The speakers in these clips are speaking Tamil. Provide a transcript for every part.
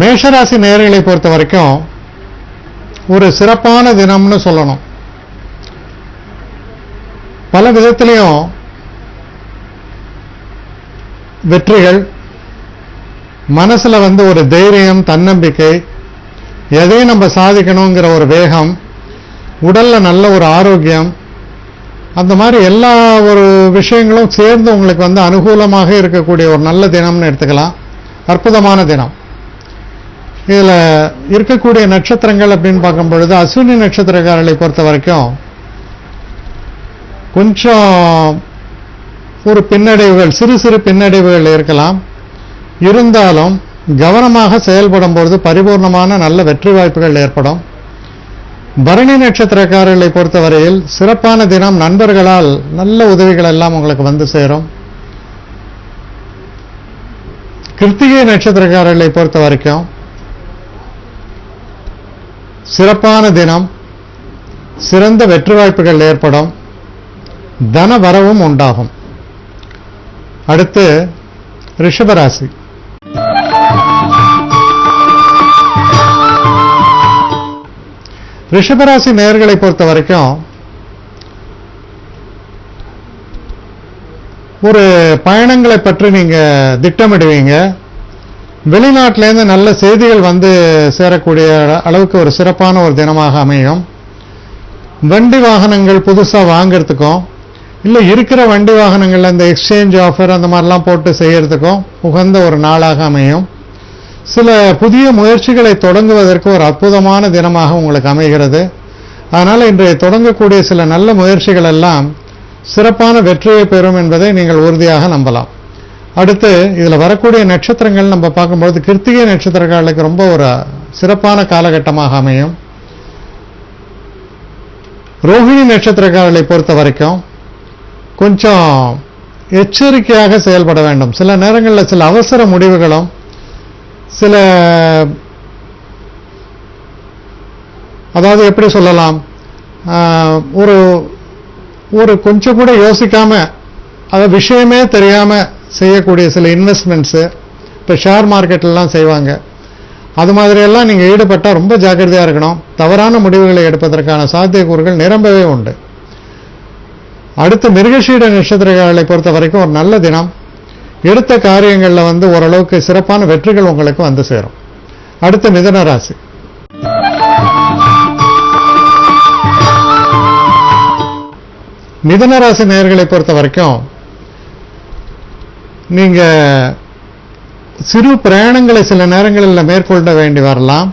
மேஷராசி நேயர்களை பொறுத்த வரைக்கும் ஒரு சிறப்பான தினம்னு சொல்லணும். பல விதத்திலையும் வெற்றிகள், மனசுல ஒரு தைரியம், தன்னம்பிக்கை, எதையும் நம்ம சாதிக்கணுங்கிற ஒரு வேகம், உடல்ல நல்ல ஒரு ஆரோக்கியம், அந்த மாதிரி எல்லா ஒரு விஷயங்களும் சேர்ந்து உங்களுக்கு அனுகூலமாக இருக்கக்கூடிய ஒரு நல்ல தினம்னு எடுத்துக்கலாம். அற்புதமான தினம். இதுல இருக்கக்கூடிய நட்சத்திரங்கள் அப்படின்னு பார்க்கும் பொழுது அஸ்வினி நட்சத்திரக்காரர்களை பொறுத்த வரைக்கும் கொஞ்சம் ஒரு பின்னடைவுகள், சிறு சிறு பின்னடைவுகள் இருக்கலாம். இருந்தாலும் கவனமாக செயல்படும் பொழுது பரிபூர்ணமான நல்ல வெற்றி வாய்ப்புகள் ஏற்படும். பரணி நட்சத்திரக்காரர்களை பொறுத்தவரையில் சிறப்பான தினம். நண்பர்களால் நல்ல உதவிகள் எல்லாம் உங்களுக்கு சேரும். கிருத்திகை நட்சத்திரக்காரர்களை பொறுத்த வரைக்கும் சிறப்பான தினம். சிறந்த வெற்றி வாய்ப்புகள் ஏற்படும். தன வரவும் உண்டாகும். அடுத்து ரிஷபராசி. ரிஷபராசி நேயர்களை பொறுத்த வரைக்கும் ஒரு பயணங்களை பற்றி நீங்க திட்டமிடுவீங்க. வெளிநாட்டிலேருந்து நல்ல செய்திகள் சேரக்கூடிய அளவுக்கு ஒரு சிறப்பான ஒரு தினமாக அமையும். வண்டி வாகனங்கள் புதுசா வாங்கிறதுக்கும் இல்ல இருக்கிற வண்டி வாகனங்கள்ல இந்த எக்ஸ்சேஞ்ச் ஆஃபர் அந்த மாதிரிலாம் போட்டு செய்யறதுக்கும் உகந்த ஒரு நாளாக அமையும். சில புதிய முயற்சிகளை தொடங்குவதற்கு ஒரு அற்புதமான தினமாக உங்களுக்கு அமைகிறது. அதனால இன்றைய தொடங்கக்கூடிய சில நல்ல முயற்சிகள் எல்லாம் சிறப்பான வெற்றியை பெறும் என்பதை நீங்கள் உறுதியாக நம்பலாம். அடுத்து இதுல வரக்கூடிய நட்சத்திரங்கள் நம்ம பார்க்கும்போது கிருத்திகை நட்சத்திரக்காரர்களுக்கு ரொம்ப ஒரு சிறப்பான காலகட்டமாக அமையும். ரோஹிணி நட்சத்திரக்காரர்களை பொறுத்த வரைக்கும் கொஞ்சம் எச்சரிக்கையாக செயல்பட வேண்டும். சில நேரங்களில் சில அவசர முடிவுகளும் சில அதாவது எப்படி சொல்லலாம், ஒரு ஒரு கொஞ்சம் கூட யோசிக்காம அது விஷயமே தெரியாம செய்யக்கூடிய சில இன்வெஸ்ட்மெண்ட்ஸ், இப்போ ஷேர் மார்க்கெட்லாம் செய்வாங்க, அது மாதிரியெல்லாம் நீங்கள் ஈடுபட்டால் ரொம்ப ஜாக்கிரதையாக இருக்கணும். தவறான முடிவுகளை எடுப்பதற்கான சாத்தியக்கூறுகள் நிரம்பவே உண்டு. அடுத்து மிருகசீட நட்சத்திரங்களை பொறுத்த வரைக்கும் ஒரு நல்ல தினம். எடுத்த காரியங்களில் ஓரளவுக்கு சிறப்பான வெற்றிகள் உங்களுக்கு சேரும். அடுத்து மிதுன ராசி. மிதுன ராசி நேயர்களை பொறுத்த வரைக்கும் நீங்க சிறு பிரயாணங்களை சில நேரங்களில் மேற்கொள்ள வேண்டி வரலாம்.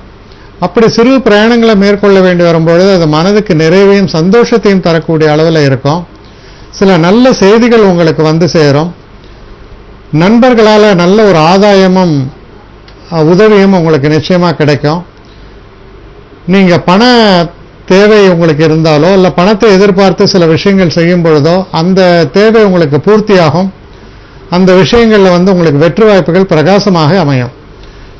அப்படி சிறு பிரயாணங்களை மேற்கொள்ள வேண்டி வரும்பொழுது அது மனதுக்கு நிறைவையும் சந்தோஷத்தையும் தரக்கூடிய அளவில் இருக்கும். சில நல்ல செய்திகள் உங்களுக்கு சேரும். நண்பர்களால் நல்ல ஒரு ஆதாயமும் உதவியும் உங்களுக்கு நிச்சயமா கிடைக்கும். நீங்க பண தேவை உங்களுக்கு இருந்தாலோ இல்ல பணத்தை எதிர்பார்த்து சில விஷயங்கள் செய்யும் பொழுதோ அந்த தேவை உங்களுக்கு பூர்த்தியாகும். அந்த விஷயங்கள்ல உங்களுக்கு வெற்றி வாய்ப்புகள் பிரகாசமாக அமையும்.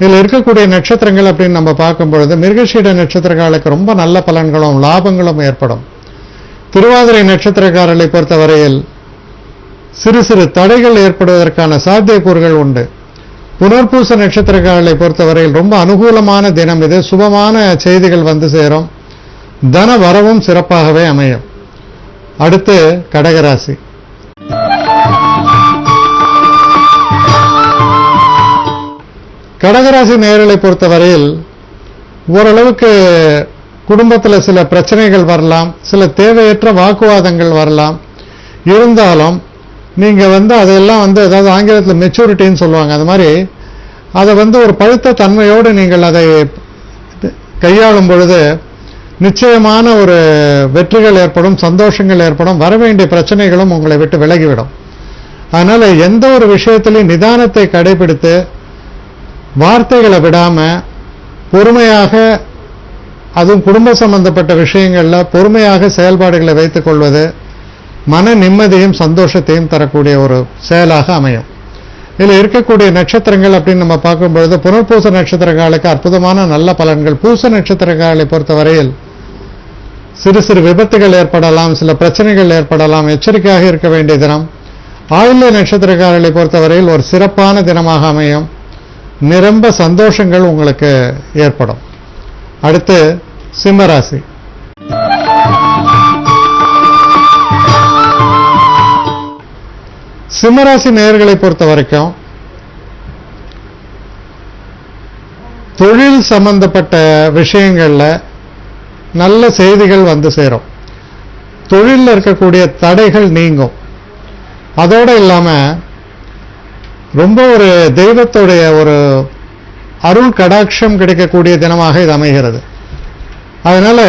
இதில் இருக்கக்கூடிய நட்சத்திரங்கள் அப்படின்னு நம்ம பார்க்கும் பொழுது மிருகசீட நட்சத்திரக்காரர்களுக்கு ரொம்ப நல்ல பலன்களும் லாபங்களும் ஏற்படும். திருவாதிரை நட்சத்திரக்காரர்களை பொறுத்தவரையில் சிறு சிறு தடைகள் ஏற்படுவதற்கான சாத்தியக்கூறுகள் உண்டு. புனர்பூச நட்சத்திரக்காரர்களை பொறுத்தவரையில் ரொம்ப அனுகூலமான தினம் இது. சுபமான செய்திகள் சேரும். தன வரவும் சிறப்பாகவே அமையும். அடுத்து கடகராசி. கடகராசி நேயர்களை பொறுத்தவரையில் ஓரளவுக்கு குடும்பத்தில் சில பிரச்சனைகள் வரலாம், சில தேவையற்ற வாக்குவாதங்கள் வரலாம். இருந்தாலும் நீங்க அதெல்லாம் அதாவது ஆங்கிலத்தில் மெச்சூரிட்டின்னு சொல்லுவாங்க, அது மாதிரி அதை ஒரு பழுத்த தன்மையோடு நீங்கள் அதை கையாளும் பொழுது நிச்சயமான ஒரு வெற்றிகள் ஏற்படும், சந்தோஷங்கள் ஏற்படும், வரவேண்டிய பிரச்சனைகளும் உங்களை விட்டு விலகிவிடும். அதனால எந்த ஒரு விஷயத்திலையும் நிதானத்தை கடைபிடித்து வார்த்தைகளை விடாம பொறுமையாக, அதுவும் குடும்ப சம்பந்தப்பட்ட விஷயங்கள்ல பொறுமையாக செயல்பாடுகளை வைத்துக் கொள்வது மன நிம்மதியும் சந்தோஷத்தையும் தரக்கூடிய ஒரு செயலாக அமையும். இதில் இருக்கக்கூடிய நட்சத்திரங்கள் அப்படின்னு நம்ம பார்க்கும்பொழுது புனர்பூச நட்சத்திரக்காலுக்கு அற்புதமான நல்ல பலன்கள். பூச நட்சத்திரக்காலை பொறுத்தவரையில் சிறு சிறு விபத்துகள் ஏற்படலாம், சில பிரச்சனைகள் ஏற்படலாம், எச்சரிக்கையாக இருக்க வேண்டிய தினம். ஆயில்ய நட்சத்திரக்காரர்களை பொறுத்தவரையில் ஒரு சிறப்பான தினமாக அமையும். நிரம்ப சந்தோஷங்கள் உங்களுக்கு ஏற்படும். அடுத்து சிம்மராசி. சிம்மராசி நேயர்களை பொறுத்த வரைக்கும் தொழில் சம்பந்தப்பட்ட விஷயங்கள்ல நல்ல செய்திகள் வந்து சேரும். தொழிலில் இருக்கக்கூடிய தடைகள் நீங்கும். அதோட இல்லாம ரொம்ப ஒரு தெய்வத்துடைய ஒரு அருள் கடாட்சம் கிடைக்கக்கூடிய தினமாக இது அமைகிறது. அதனால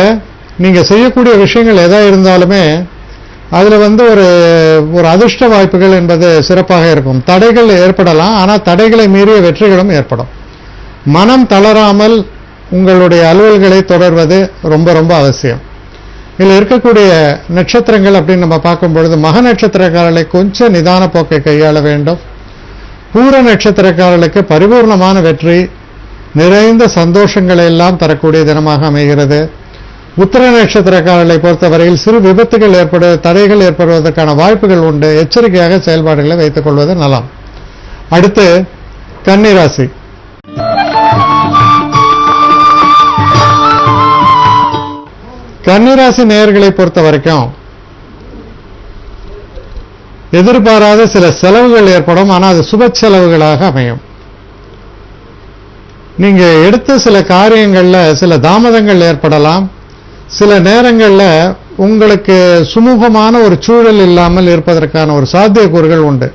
நீங்க செய்யக்கூடிய விஷயங்கள் எதா இருந்தாலுமே அதுல ஒரு அதிர்ஷ்ட வாய்ப்புகள் என்பது சிறப்பாக இருக்கும். தடைகள் ஏற்படலாம், ஆனால் தடைகளை மீறிய வெற்றிகளும் ஏற்படும். மனம் தளராமல் உங்களுடைய அலுவல்களை தொடர்வது ரொம்ப ரொம்ப அவசியம். இதில் இருக்கக்கூடிய நட்சத்திரங்கள் அப்படின்னு நம்ம பார்க்கும் பொழுது மக நட்சத்திரக்காரர்களை கொஞ்சம் நிதான போக்கை கையாள வேண்டும். பூர நட்சத்திரக்காரர்களுக்கு பரிபூர்ணமான வெற்றி, நிறைந்த சந்தோஷங்களை எல்லாம் தரக்கூடிய தினமாக அமைகிறது. உத்திர நட்சத்திரக்காரர்களை பொறுத்தவரையில் சிறு விபத்துகள் தடைகள் ஏற்படுவதற்கான வாய்ப்புகள் உண்டு. எச்சரிக்கையாக செயல்பாடுகளை வைத்துக் கொள்வது நலம். அடுத்து கன்னிராசி. கன்னிராசி நேயர்களை பொறுத்த வரைக்கும் எதிர்பாராத சில செலவுகள் ஏற்படும். ஆனால் அது சுப செலவுகளாக அமையும். நீங்க எடுத்த சில காரியங்கள்ல சில தாமதங்கள் ஏற்படலாம். சில நேரங்கள்ல உங்களுக்கு சுமூகமான ஒரு சூழல் இல்லாமல் இருப்பதற்கான ஒரு சாத்தியக்கூறுகள் உண்டு.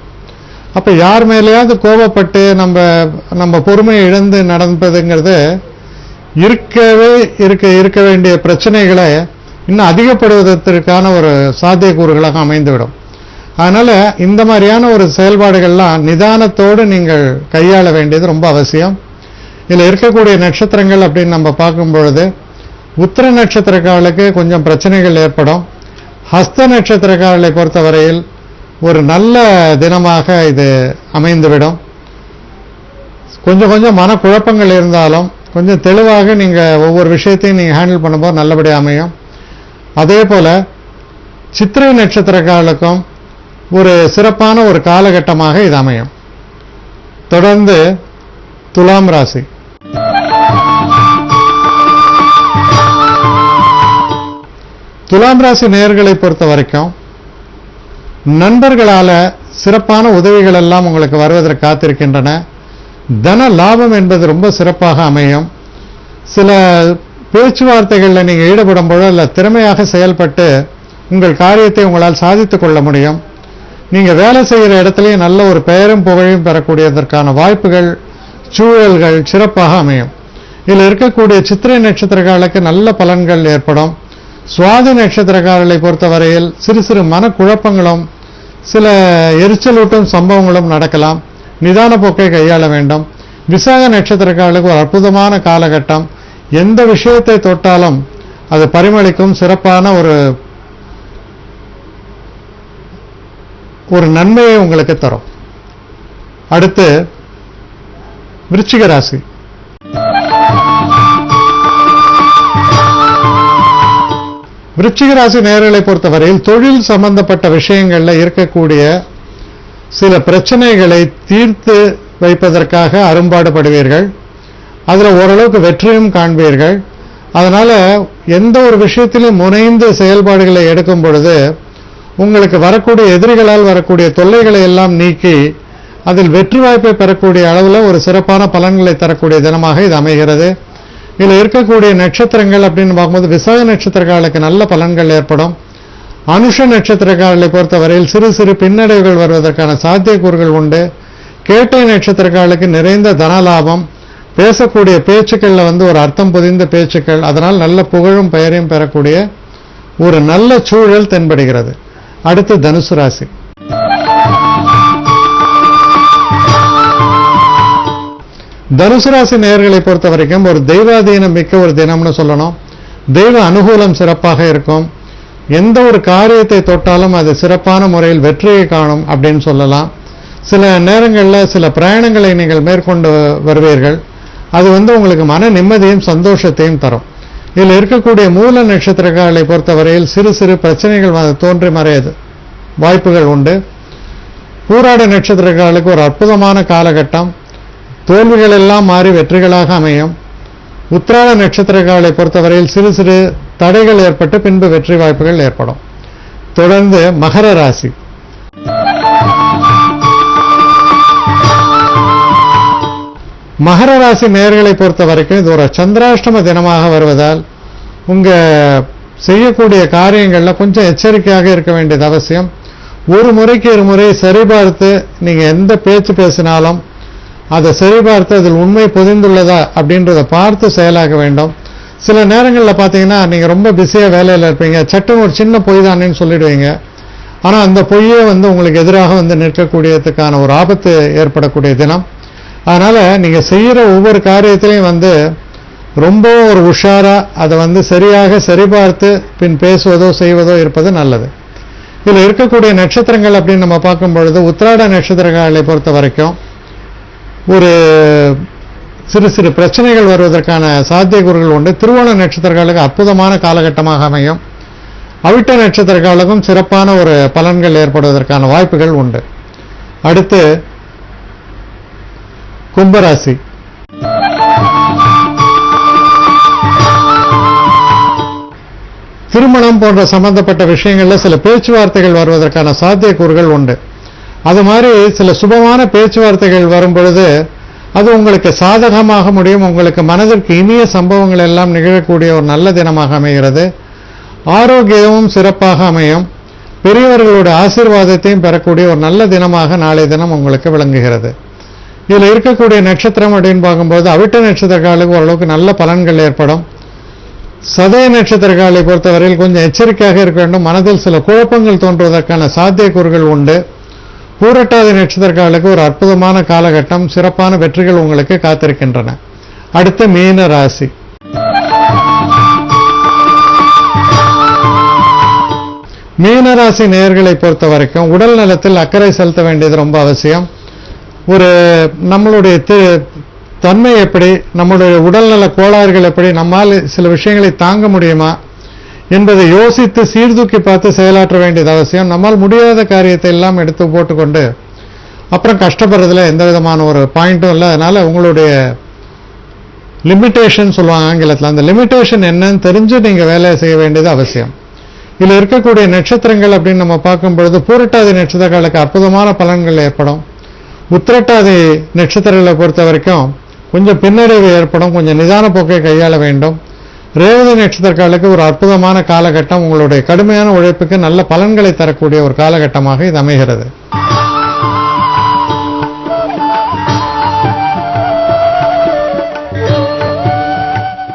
அப்ப யார் மேலேயாவது கோபப்பட்டு நம்ம பொறுமையை இழந்து நடப்பதுங்கிறது இருக்க வேண்டிய பிரச்சனைகளை இன்னும் அதிகப்படுவதற்கான ஒரு சாத்தியக்கூறுகளாக அமைந்துவிடும். அதனால இந்த மாதிரியான ஒரு செயல்பாடுகள்லாம் நிதானத்தோடு நீங்கள் கையாள வேண்டியது ரொம்ப அவசியம். இதுல இருக்கக்கூடிய நட்சத்திரங்கள் அப்படின்னு நம்ம பார்க்கும் பொழுது உத்திர நட்சத்திரக்காரர்களுக்கு கொஞ்சம் பிரச்சனைகள் ஏற்படும். ஹஸ்த நட்சத்திரக்காரர்களை பொறுத்தவரையில் ஒரு நல்ல தினமாக இது அமைந்துவிடும். கொஞ்சம் மனக்குழப்பங்கள் இருந்தாலும் கொஞ்சம் தெளிவாக நீங்க ஒவ்வொரு விஷயத்தையும் நீங்க ஹேண்டில் பண்ணும்போது நல்லபடியாக அமையும். அதே போல சித்திரை நட்சத்திரக்காரர்களுக்கும் ஒரு சிறப்பான ஒரு காலகட்டமாக இது அமையும். தொடர்ந்து துலாம் ராசி. துலாம் ராசி நேயர்களை பொறுத்த வரைக்கும் நண்பர்களால சிறப்பான உதவிகள் எல்லாம் உங்களுக்கு வருவதற்கு காத்திருக்கின்றன. தன லாபம் என்பது ரொம்ப சிறப்பாக அமையும். சில பேச்சுவார்த்தைகளில் நீங்க ஈடுபடும் பொழுது அல்ல திறமையாக செயல்பட்டு உங்கள் காரியத்தை உங்களால் சாதித்துக் கொள்ள முடியும். நீங்க வேலை செய்கிற இடத்திலேயே நல்ல ஒரு பெயரும் புகழையும் பெறக்கூடியதற்கான வாய்ப்புகள் சூழல்கள் சிறப்பாக அமையும். இதில் இருக்கக்கூடிய சித்திரை நட்சத்திரக்காரர்களுக்கு நல்ல பலன்கள் ஏற்படும். சுவாதி நட்சத்திரக்காரர்களை பொறுத்தவரையில் சிறு மனக்குழப்பங்களும் சில எரிச்சலூட்டும் சம்பவங்களும் நடக்கலாம். நிதான போக்கை கையாள வேண்டும். விசாக நட்சத்திரக்காரர்களுக்கு ஒரு அற்புதமான காலகட்டம். எந்த விஷயத்தை தொட்டாலும் அது பரிமளிக்கும் சிறப்பான ஒரு நன்மையை உங்களுக்கு தரும். அடுத்து விருச்சிக ராசி. விருச்சிக ராசி நேயர்களை பொறுத்தவரையில் தொழில் சம்பந்தப்பட்ட விஷயங்கள்ல இருக்கக்கூடிய சில பிரச்சனைகளை தீர்த்து வைப்பதற்காக அரும்பாடுபடுவீர்கள். அதுல ஓரளவுக்கு வெற்றியும் காண்பீர்கள். அதனால எந்த ஒரு விஷயத்திலும் முனைந்து செயல்பாடுகளை எடுக்கும் பொழுது உங்களுக்கு வரக்கூடிய எதிரிகளால் வரக்கூடிய தொல்லைகளை எல்லாம் நீக்கி அதில் வெற்றி வாய்ப்பை பெறக்கூடிய அளவில் ஒரு சிறப்பான பலன்களை தரக்கூடிய தினமாக இது அமைகிறது. இதில் இருக்கக்கூடிய நட்சத்திரங்கள் அப்படின்னு பார்க்கும்போது விசாக நட்சத்திரக்காரர்களுக்கு நல்ல பலன்கள் ஏற்படும். அனுஷ நட்சத்திரக்காரர்களை பொறுத்தவரையில் சிறு பின்னடைவுகள் வருவதற்கான சாத்தியக்கூறுகள் உண்டு. கேட்டை நட்சத்திரக்காரர்களுக்கு நிறைந்த தனலாபம். பேசக்கூடிய பேச்சுக்கள்ல ஒரு அர்த்தம் புதிந்த பேச்சுக்கள், அதனால் நல்ல புகழும் பெயரையும் பெறக்கூடிய ஒரு நல்ல சூழல் தென்படுகிறது. அடுத்து தனுசு ராசி. தனுசு ராசி நேயர்களை பொறுத்த வரைக்கும் ஒரு தெய்வாதீனம் மிக்க ஒரு தினம்னு சொல்லணும். தெய்வ அனுகூலம் சிறப்பாக இருக்கும். எந்த ஒரு காரியத்தை தொட்டாலும் அது சிறப்பான முறையில் வெற்றியை காணும் அப்படின்னு சொல்லலாம். சில நேரங்களில் சில பிரயாணங்களை நீங்கள் மேற்கொண்டு வருவீர்கள். அது உங்களுக்கு மன நிம்மதியும் சந்தோஷத்தையும் தரும். இதில் இருக்கக்கூடிய மூல நட்சத்திரக்காரர்களை பொறுத்தவரையில் சிறு பிரச்சனைகள் தோன்றி மறையது வாய்ப்புகள் உண்டு. பூராட நட்சத்திரக்காரர்களுக்கு ஒரு அற்புதமான காலகட்டம். தோல்விகள் எல்லாம் மாறி வெற்றிகளாக அமையும். உத்திராட நட்சத்திரக்காரர்களை பொறுத்தவரையில் சிறு சிறு தடைகள் ஏற்பட்டு பின்பு வெற்றி வாய்ப்புகள் ஏற்படும். தொடர்ந்து மகர ராசி. மகர ராசி நேயர்களை பொறுத்த வரைக்கும் இது ஒரு சந்திராஷ்டம தினமாக வருவதால் உங்க செய்யக்கூடிய காரியங்கள்ல கொஞ்சம் எச்சரிக்கையாக இருக்க வேண்டியது அவசியம். ஒரு முறைக்கு ஒரு முறை சரிபார்த்து நீங்க எந்த பேச்சு பேசினாலும் அதை சரிபார்த்து அதில் உண்மை பொதிந்துள்ளதா அப்படின்றத பார்த்து செயலாக்க வேண்டும். சில நேரங்களில் பார்த்தீங்கன்னா நீங்க ரொம்ப பிஸியா வேலையில் இருப்பீங்க, சட்டம் ஒரு சின்ன பொய் தானேன்னு சொல்லிடுவீங்க. ஆனா அந்த பொய்யே உங்களுக்கு எதிராக நிற்கக்கூடியதுக்கான ஒரு ஆபத்து ஏற்படக்கூடிய தினம். அதனால நீங்க செய்யற ஒவ்வொரு காரியத்திலையும் ரொம்ப ஒரு உஷாரா அதை சரியாக சரிபார்த்து பின் பேசுவதோ செய்வதோ இருப்பது நல்லது. இதுல இருக்கக்கூடிய நட்சத்திரங்கள் அப்படின்னு நம்ம பார்க்கும் பொழுது உத்திராட நட்சத்திரங்களை பொறுத்த வரைக்கும் ஒரு சிறு சிறு பிரச்சனைகள் வருவதற்கான சாத்தியக்கூறுகள் உண்டு. திருவோண நட்சத்திரங்களுக்கு அற்புதமான காலகட்டமாக அமையும். அவிட்ட நட்சத்திரங்களுக்கும் சிறப்பான ஒரு பலன்கள் ஏற்படுவதற்கான வாய்ப்புகள் உண்டு. அடுத்து கும்பராசி. திருமணம் போன்ற சம்பந்தப்பட்ட விஷயங்கள்ல சில பேச்சுவார்த்தைகள் வருவதற்கான சாத்தியக்கூறுகள் உண்டு. அது மாதிரி சில சுபமான பேச்சுவார்த்தைகள் வரும் பொழுது அது உங்களுக்கு சாதகமாக முடியும். உங்களுக்கு மனதிற்கு இனிய சம்பவங்கள் எல்லாம் நிகழக்கூடிய ஒரு நல்ல தினமாக அமைகிறது. ஆரோக்கியமும் சிறப்பாக அமையும். பெரியவர்களுடைய ஆசீர்வாதத்தையும் பெறக்கூடிய ஒரு நல்ல தினமாக நாளைய தினம் உங்களுக்கு விளங்குகிறது. இதுல இருக்கக்கூடிய நட்சத்திரம் அப்படின்னு பார்க்கும்போது அவிட்ட நட்சத்திரக்காலுக்கு ஓரளவுக்கு நல்ல பலன்கள் ஏற்படும். சதய நட்சத்திரக்காலை பொறுத்தவரையில் கொஞ்சம் எச்சரிக்கையாக இருக்க வேண்டும். மனதில் சில குழப்பங்கள் தோன்றுவதற்கான சாத்தியக்கூறுகள் உண்டு. பூரட்டாதி நட்சத்திரக்காலுக்கு ஒரு அற்புதமான காலகட்டம், சிறப்பான வெற்றிகள் உங்களுக்கு காத்திருக்கின்றன. அடுத்த மீன ராசி. மீனராசி நேயர்களை பொறுத்த வரைக்கும் உடல் நலத்தில் அக்கறை செலுத்த வேண்டியது ரொம்ப அவசியம். ஒரு நம்மளுடைய தன்மை எப்படி, நம்முடைய உடல்நல கோளாறுகள் எப்படி, நம்மால் சில விஷயங்களை தாங்க முடியுமா என்பதை யோசித்து சீர்தூக்கி பார்த்து செயலாற்ற வேண்டியது அவசியம். நம்மால் முடியாத காரியத்தை எல்லாம் எடுத்து போட்டுக்கொண்டு அப்புறம் கஷ்டப்படுறதுல எந்த விதமான ஒரு பாயிண்ட்டும் இல்லை. அதனால உங்களுடைய லிமிட்டேஷன் சொல்லுவாங்க ஆங்கிலத்தில், அந்த லிமிட்டேஷன் என்னன்னு தெரிஞ்சு நீங்க வேலை செய்ய வேண்டியது அவசியம். இதுல இருக்கக்கூடிய நட்சத்திரங்கள் அப்படின்னு நம்ம பார்க்கும் பொழுது பூரட்டாதி நட்சத்திரங்களுக்கு அற்புதமான பலன்கள் ஏற்படும். உத்திரட்டாதி நட்சத்திரங்களை பொறுத்த வரைக்கும் கொஞ்சம் பின்னடைவு ஏற்படும், கொஞ்சம் நிதான போக்கை கையாள வேண்டும். ரேவதி நட்சத்திரங்களுக்கு ஒரு அற்புதமான காலகட்டம், உங்களுடைய கடுமையான உழைப்புக்கு நல்ல பலன்களை தரக்கூடிய ஒரு காலகட்டமாக இது அமைகிறது.